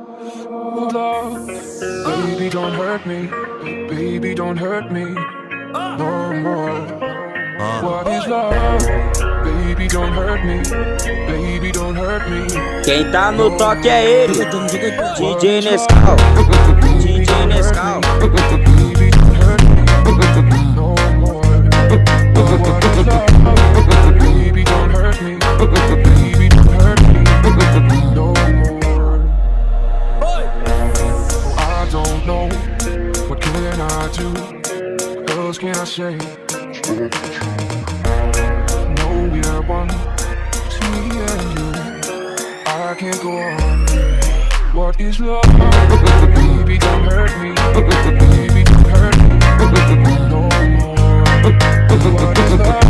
Love, baby, don't hurt me. Baby, don't hurt me no more. What is love? Baby, don't hurt me. Baby, don't hurt me. Quem tá no toque é ele, DJ Nescau, DJ Nescau. Baby, don't hurt me no more. What is love? Baby, don't hurt me. Baby, don't hurt me no more. I don't know, what can I do? What else can I say? No, we are one, it's me and you. I can't go on. What is love? Baby, don't hurt me. Baby, don't hurt me no more. What is love?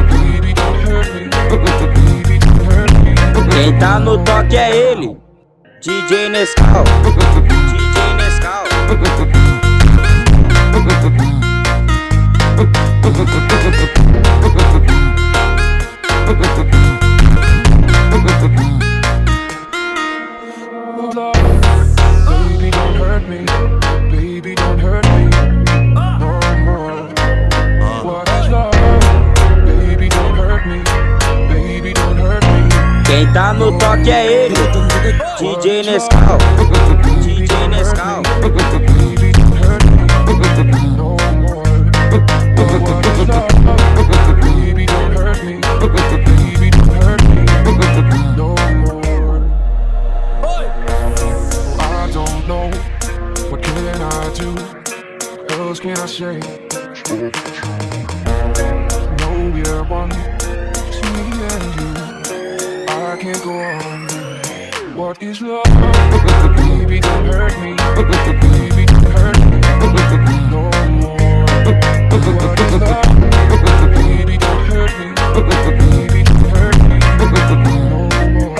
Baby, don't hurt me. Baby, don't hurt me. Quem tá no toque é ele, DJ Nescau, DJ Nescau. Baby, don't hurt me. Baby, don't hurt me no more. What is love? Baby, don't hurt me. Baby, don't hurt me. Quem tá no toque é ele, DJ Nescau, DJ Nescau. Baby, don't hurt me no more. What is love? Baby, don't hurt me. Baby, don't hurt me no more. I don't know, what can I do? What else can I say? No, we are one, it's me and you. I can't go on. What is love? Baby, don't hurt me. Baby, don't hurt me no more. What is love? Baby, don't hurt me. Baby, don't hurt me no more.